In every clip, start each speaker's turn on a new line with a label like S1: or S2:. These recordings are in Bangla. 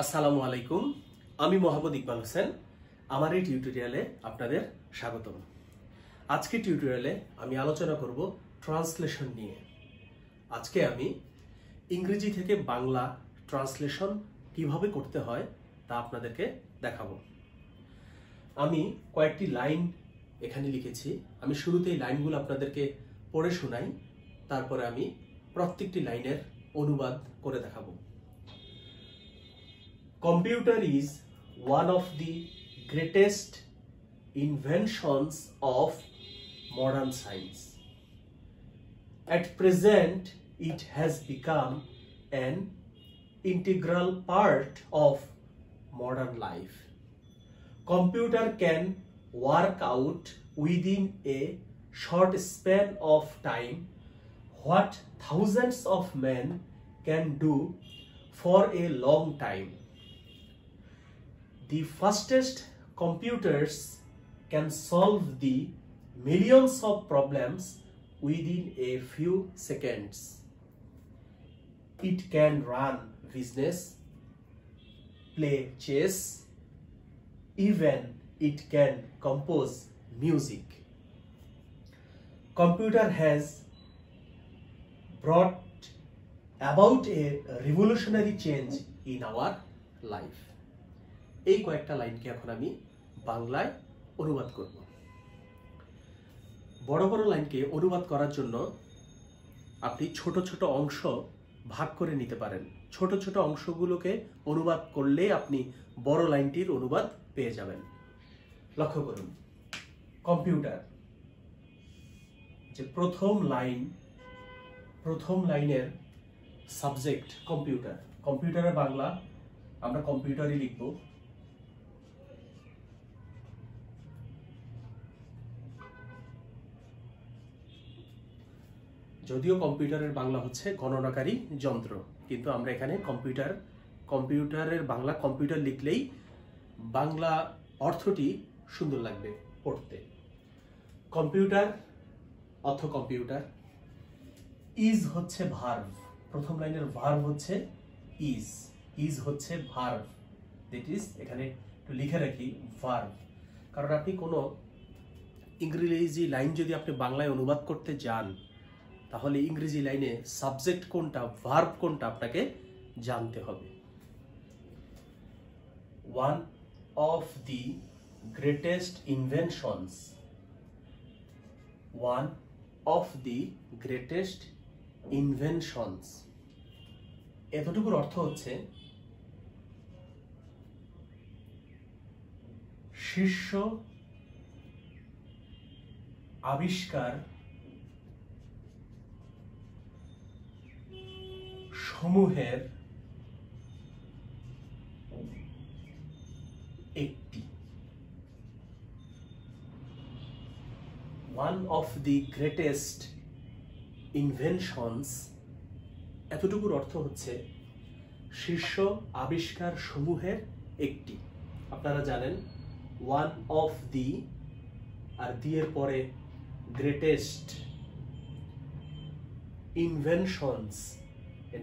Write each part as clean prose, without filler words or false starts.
S1: আসসালামু আলাইকুম। আমি মোহাম্মদ ইকবাল হোসেন। আমার এই টিউটোরিয়ালে আপনাদের স্বাগতম। আজকে টিউটোরিয়ালে আমি আলোচনা করব ট্রান্সলেশন নিয়ে। আজকে আমি ইংরেজি থেকে বাংলা ট্রান্সলেশন কিভাবে করতে হয় তা আপনাদেরকে দেখাবো। আমি কয়েকটি লাইন এখানে লিখেছি। আমি শুরুতেই লাইনগুলো আপনাদেরকে পড়ে শোনাই, তারপরে আমি প্রত্যেকটি লাইনের অনুবাদ করে দেখাবো। Computer is one of the greatest inventions of modern science. At present, it has become an integral part of modern life. Computer can work out within a short span of time what thousands of men can do for a long time. The fastest computers can solve the millions of problems within a few seconds. It can run business, play chess, even it can compose music. Computer has brought about a revolutionary change in our life. এই কয়েকটা লাইনকে এখন আমি বাংলায় অনুবাদ করব। বড় বড় লাইনকে অনুবাদ করার জন্য আপনি ছোট ছোট অংশ ভাগ করে নিতে পারেন। ছোট ছোট অংশগুলোকে অনুবাদ করলে আপনি বড় লাইনটির অনুবাদ পেয়ে যাবেন। লক্ষ্য করুন, কম্পিউটার যে প্রথম লাইনের সাবজেক্ট কম্পিউটার। কম্পিউটারের বাংলা আমরা কম্পিউটারই লিখব। যদিও কম্পিউটারের বাংলা হচ্ছে গণনাকারী যন্ত্র, কিন্তু আমরা এখানে কম্পিউটারের বাংলা কম্পিউটার লিখলেই বাংলা অর্থটি সুন্দর লাগবে পড়তে। কম্পিউটার অর্থ কম্পিউটার। ইজ হচ্ছে ভার্ব। প্রথম লাইনের ভার্ব হচ্ছে ইজ। ইজ হচ্ছে ভার্ব, দ্যাট ইজ এখানে একটু লিখে রাখি ভার্ব, কারণ আপনি কোনো ইংরেজি লাইন যদি আপনি বাংলায় অনুবাদ করতে যান তাহলে ইংরেজি লাইনে সাবজেক্ট কোনটা ভার্ব কোনটা আপনাকে জানতে হবে। One of the greatest inventions. One of the greatest inventions এতটুকুর অর্থ হচ্ছে শীর্ষ আবিষ্কার সমূহের একটি। One of the greatest inventions এতটুকুর অর্থ হচ্ছে শীর্ষ আবিষ্কার সমূহের একটি। আপনারা জানেন ওয়ান অফ দি আর দি এর পরে গ্রেটেস্ট ইনভেনশনস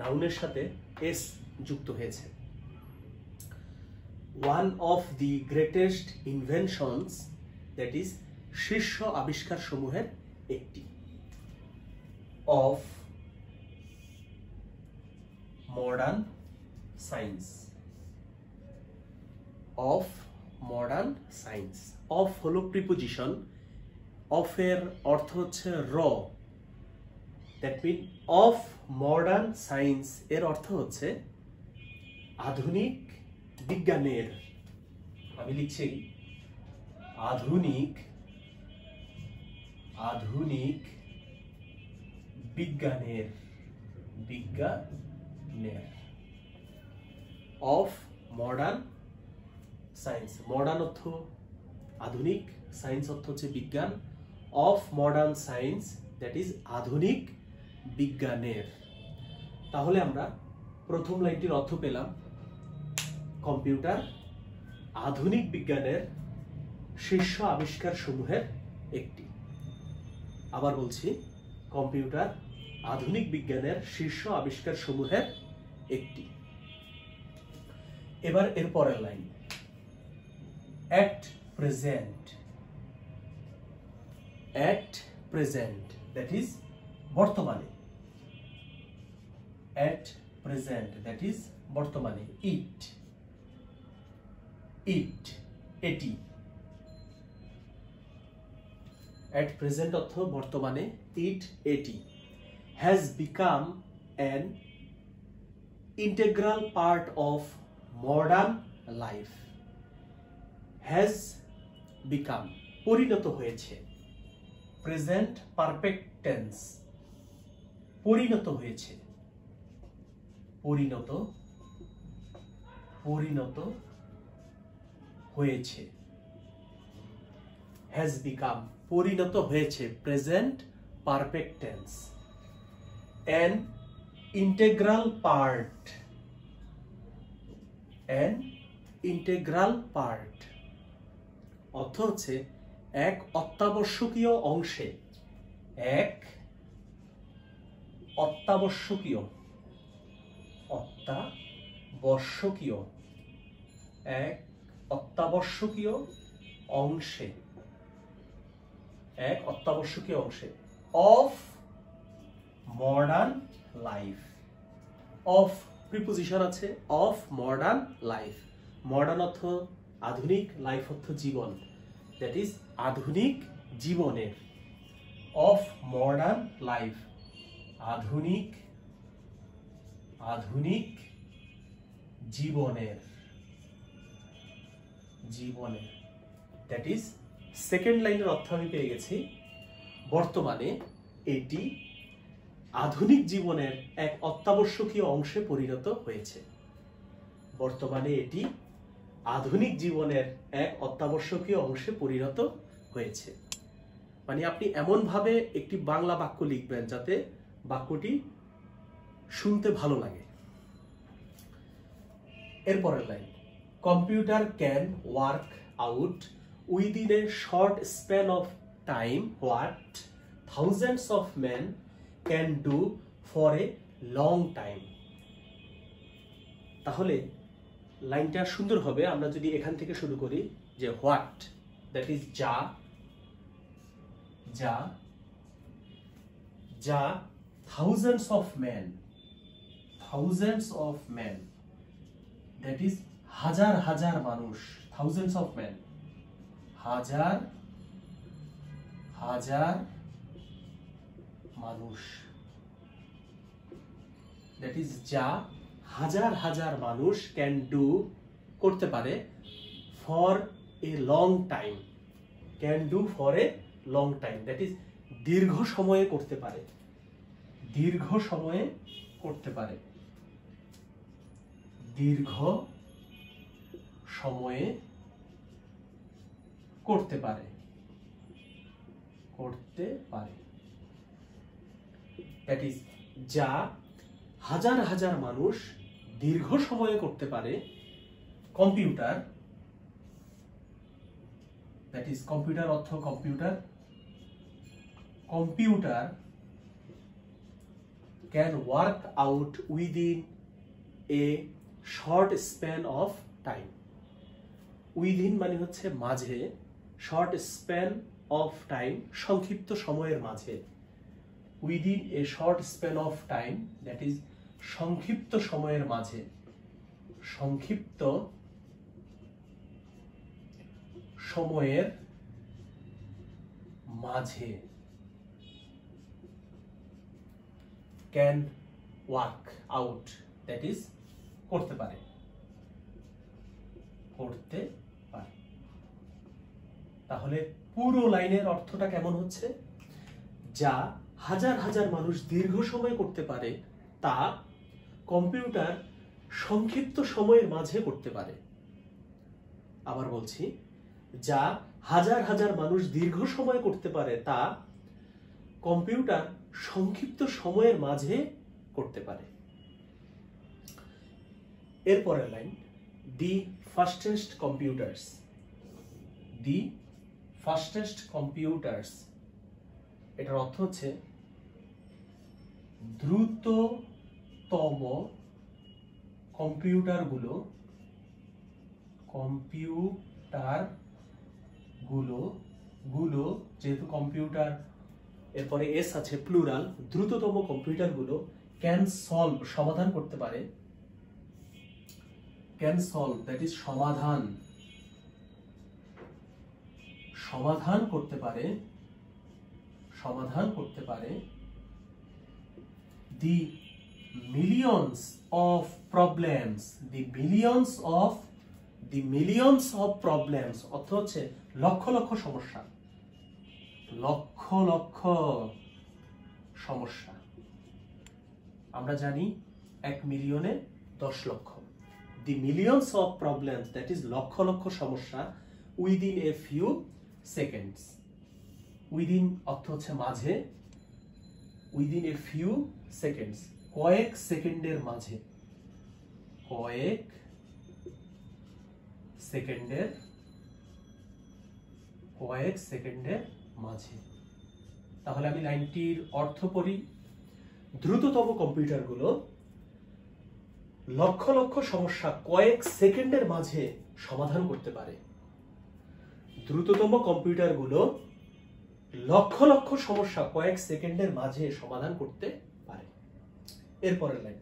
S1: নাউনের সাথে এস যুক্ত হয়েছে। One of the greatest inventions that is শীর্ষ আবিষ্কার সমূহের একটি। Of modern science. Of modern science. Of হলো প্রিপোজিশন। অফের অর্থ হচ্ছে র। That mean of modern science এর অর্থ হচ্ছে আধুনিক বিজ্ঞানের। আমি লিখছি আধুনিক বিজ্ঞানের। Of modern science. মডার্ন অর্থ আধুনিক, সায়েন্স অর্থ হচ্ছে বিজ্ঞান। Of modern science that is আধুনিক বিজ্ঞানের। তাহলে আমরা প্রথম লাইনটির অর্থ পেলাম কম্পিউটার আধুনিক বিজ্ঞানের শীর্ষ আবিষ্কার সমূহের একটি। আবার বলছি, কম্পিউটার আধুনিক বিজ্ঞানের শীর্ষ আবিষ্কার সমূহের একটি। এবার এর পরের line, at present, at present, that is বর্তমানে, at present, that is বর্তমানে, it, it, এটি, at present অর্থ বর্তমানে, it, এটি, has become an integral part of modern life, has become পরিণত হয়েছে, প্রেজেন্ট পারফেক্ট টেন্স, পরিণত হয়েছে, পরিণত, পরিণত হয়েছে, has become পরিণত হয়েছে, present perfect tense, an integral part, an integral part অর্থ হচ্ছে এক অত্যাবশ্যকীয় অংশে, এক অত্যাবশ্যকীয়, অত্যাবশ্যকীয়, এক অত্যাবশ্যকীয় অংশে, এক অত্যাবশ্যকীয় অংশে, of modern life, of preposition আছে, অফ মডার্ন লাইফ, মডার্ন অর্থ আধুনিক, লাইফ অর্থ জীবন, দ্যাট ইজ আধুনিক জীবনের, অফ মডার্ন লাইফ, আধুনিক, আধুনিক জীবনের, জীবনের, দ্যাট ইজ সেকেন্ড লাইনের অর্থ আমি পেয়ে গেছি, বর্তমানে এটি আধুনিক জীবনের এক অত্যাবশ্যকীয় অংশে পরিণত হয়েছে, বর্তমানে এটি আধুনিক জীবনের এক অত্যাবশ্যকীয় অংশে পরিণত হয়েছে। মানে আপনি এমন ভাবে একটি বাংলা বাক্য লিখবেন যাতে বাক্যটি শুনতে ভালো লাগে। এরপরের line, computer can work out within a short span of time what thousands of main can do for a long time. তাহলে লাইনটা সুন্দর হবে আমরা যদি এখান থেকে শুরু করি, যে হোয়াট, দ্যাট ইজ যা, যা, যা thousands of man, thousands of man, that is হাজার হাজার মানুষ, থাউজেন্ডস অফ ম্যান, হাজার হাজার মানুষ, দ্যাট ইজ যা হাজার হাজার মানুষ ক্যান ডু করতে পারে, for a long time, can do for a long time, that is দীর্ঘ সময়ে করতে পারে, দীর্ঘ সময়ে করতে পারে, দীর্ঘ সময়ে করতে পারে, করতে পারে, দ্যাট ইজ যা হাজার হাজার মানুষ দীর্ঘ সময়ে করতে পারে, কম্পিউটার, দ্যাট ইজ কম্পিউটার অর্থ computer, computer can work out within a short span of time, within মানে হচ্ছে মাঝে, শর্ট স্প্যান অফ টাইম সংক্ষিপ্ত সময়ের মাঝে, within a short span of time, that is সংক্ষিপ্ত সময়ের মাঝে, সংক্ষিপ্ত সময়ের মাঝে, can work out, that is করতে পারে, করতে পারে। তাহলে পুরো লাইনের অর্থটা কেমন হচ্ছে, যা হাজার হাজার মানুষ দীর্ঘ সময় করতে পারে তা কম্পিউটার সংক্ষিপ্ত সময়ের মাঝে করতে পারে। আবার বলছি, যা হাজার হাজার মানুষ দীর্ঘ সময় করতে পারে তা কম্পিউটার সংক্ষিপ্ত সময়ের মাঝে করতে পারে। এরপরের লাইন, দি ফাস্টেস্ট কম্পিউটার্স, দি ফাস্টেস্ট কম্পিউটার্স, এটার অর্থ হচ্ছে দ্রুততম কম্পিউটারগুলো, কম্পিউটার গুলো যেহেতু কম্পিউটার এরপরে এস আছে প্লুরাল, দ্রুততম কম্পিউটারগুলো ক্যান সলভ সমাধান করতে পারে, ক্যান সলভ দ্যাট ইজ সমাধান করতে পারে the millions of problems অর্থ হচ্ছে লক্ষ লক্ষ সমস্যা। আমরা জানি 1 মিলিয়নে 10 লক্ষ। the millions of problems that is lakh lakh সমস্যা within a few seconds, within অর্থ হচ্ছে মাঝে, within a few seconds কয়েক সেকেন্ডের মাঝে, কয়েক সেকেন্ডের মাঝে। তাহলে আমি লাইনটির অর্থ পড়ি, দ্রুততম কম্পিউটারগুলো লক্ষ লক্ষ সমস্যা কয়েক সেকেন্ডের মাঝে সমাধান করতে পারে। দ্রুততম কম্পিউটারগুলো লক্ষ লক্ষ সমস্যা কয়েক সেকেন্ডের মাঝে সমাধান করতে পারে। এরপরের লাইন,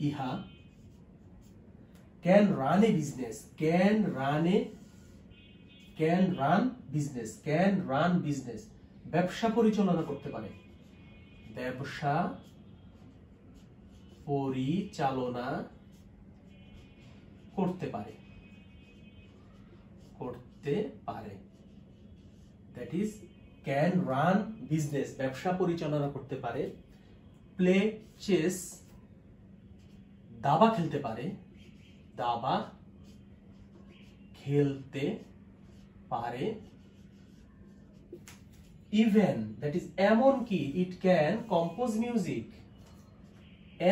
S1: ইহা ক্যান রান বিজনেস ব্যবসা পরিচালনা করতে পারে, that is can run business ব্যবসা পরিচালনা করতে পারে। প্লে চেস দাবা খেলতে পারে, ইভেন that is এমনকি it can compose music,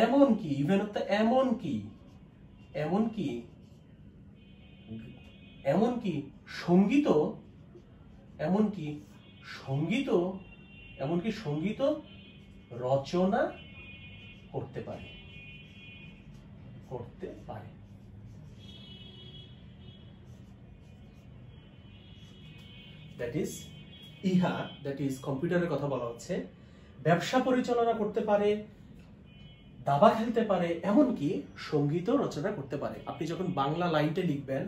S1: এমনকি ইভেন অর্থ এমনকি সঙ্গীত রচনা করতে পারে। দ্যাট ইজ ইহা, দ্যাট ইজ কম্পিউটারের কথা বলা হচ্ছে, ব্যবসা পরিচালনা করতে পারে, দাবা খেলতে পারে, এমনকি সঙ্গীত রচনা করতে পারে। আপনি যখন বাংলা লাইনটা লিখবেন,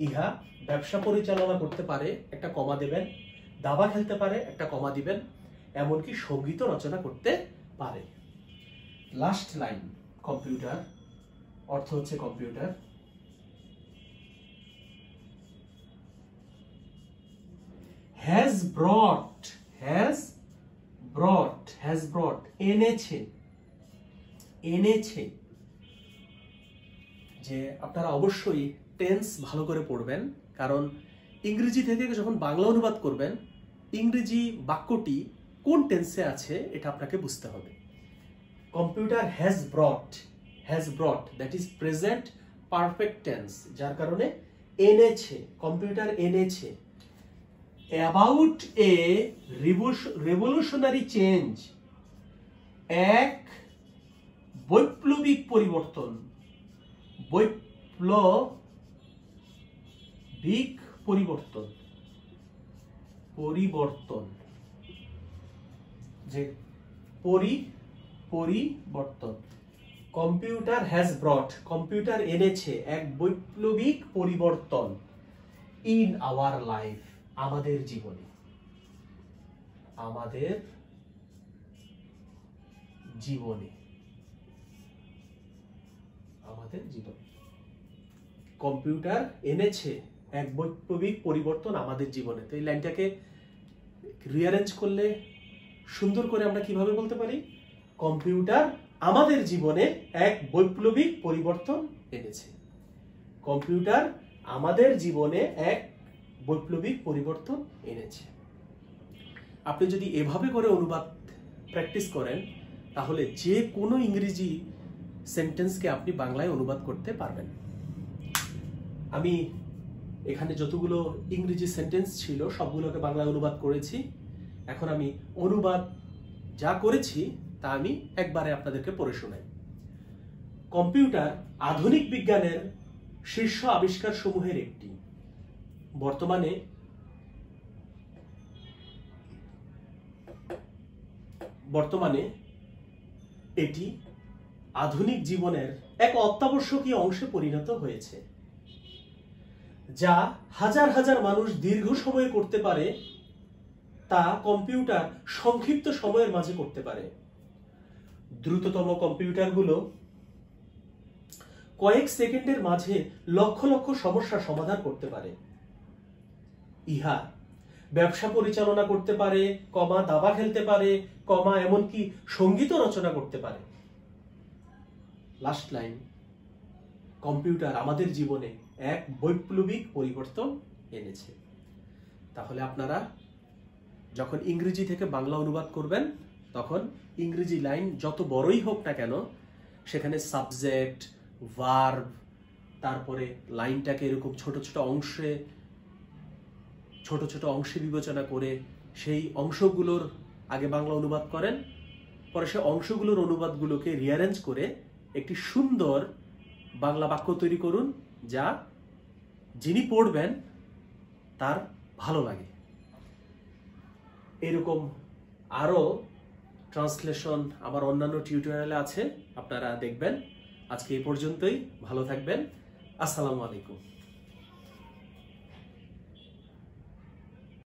S1: ইহা ব্যবসা পরিচালনা করতে পারে, একটা কমা দেবেন, দাবা খেলতে পারে, একটা কমা দিবেন, এমনকি সঙ্গীত রচনা করতে পারে। লাস্ট লাইন, কম্পিউটার অর্থ হচ্ছে কম্পিউটার, has brought এনেছে। যে আপনারা অবশ্যই টেন্স ভালো করে পড়বেন, কারণ ইংরেজি থেকে যখন বাংলা অনুবাদ করবেন, ইংরেজি বাক্যটি কোন টেন্সে আছে এটা আপনাকে বুঝতে হবে। Computer has brought that is present perfect tense, যার কারণে এনেছে, কম্পিউটার এনেছে। অ্যাবাউট এ রেভলিউশনারি চেঞ্জ, এক বৈপ্লবিক পরিবর্তন, যে পরিবর্তন। কম্পিউটার হ্যাজ ব্রট, কম্পিউটার এনেছে এক বৈপ্লবিক পরিবর্তন, ইন আওয়ার লাইফ, আমাদের জীবনে। কম্পিউটার এনেছে এক বৈপ্লবিক পরিবর্তন আমাদের জীবনে। তো এই লাইনটাকে রিঅ্যারেঞ্জ করলে সুন্দর করে আমরা কিভাবে বলতে পারি, কম্পিউটার আমাদের জীবনে এক বৈপ্লবিক পরিবর্তন এনেছে। কম্পিউটার আমাদের জীবনে এক বৈপ্লবিক পরিবর্তন এনেছে। আপনি যদি এভাবে করে অনুবাদ প্র্যাকটিস করেন, তাহলে যে কোনো ইংরেজি সেন্টেন্সকে আপনি বাংলায় অনুবাদ করতে পারবেন। আমি এখানে যতগুলো ইংরেজি সেন্টেন্স ছিল সবগুলোকে বাংলায় অনুবাদ করেছি। এখন আমি অনুবাদ যা করেছি তা আমি একবারে আপনাদেরকে পড়ে শোনাই। কম্পিউটার আধুনিক বিজ্ঞানের শীর্ষ আবিষ্কার সমূহের একটি। বর্তমানে এটি আধুনিক জীবনের এক অত্যাবশ্যকীয় অংশে পরিণত হয়েছে, যা হাজার হাজার মানুষ দীর্ঘ সময় করতে পারে, তা কম্পিউটার সংক্ষিপ্ত সময়ের মাঝে করতে পারে। দ্রুততম কম্পিউটারগুলো কয়েক সেকেন্ডের মাঝে লক্ষ লক্ষ সমস্যার সমাধান করতে পারে। ইহা ব্যবসা পরিচালনা করতে পারে, দাবা খেলতে পারে, এমনকি সঙ্গীত রচনা করতে পারে। লাস্ট লাইন, কম্পিউটার আমাদের জীবনে এক বৈপ্লবিক পরিবর্তন এনেছে। তাহলে আপনারা যখন ইংরেজি থেকে বাংলা অনুবাদ করবেন, তখন ইংরেজি লাইন যত বড়ই হোক না কেন, সেখানে সাবজেক্ট, ভার্ব, তারপরে লাইনটাকে এরকম ছোট ছোট অংশে বিবেচনা করে সেই অংশগুলোর আগে বাংলা অনুবাদ করেন, পরে সেই অংশগুলোর অনুবাদগুলোকে রিঅ্যারেঞ্জ করে একটি সুন্দর বাংলা বাক্য তৈরি করুন, যা যিনি পড়বেন তার ভালো লাগে। এরকম আরো ট্রান্সলেশন আমার অন্যান্য টিউটোরিয়ালে আছে, আপনারা দেখবেন। আজকে এই পর্যন্তই, ভালো থাকবেন। আসসালামু আলাইকুম।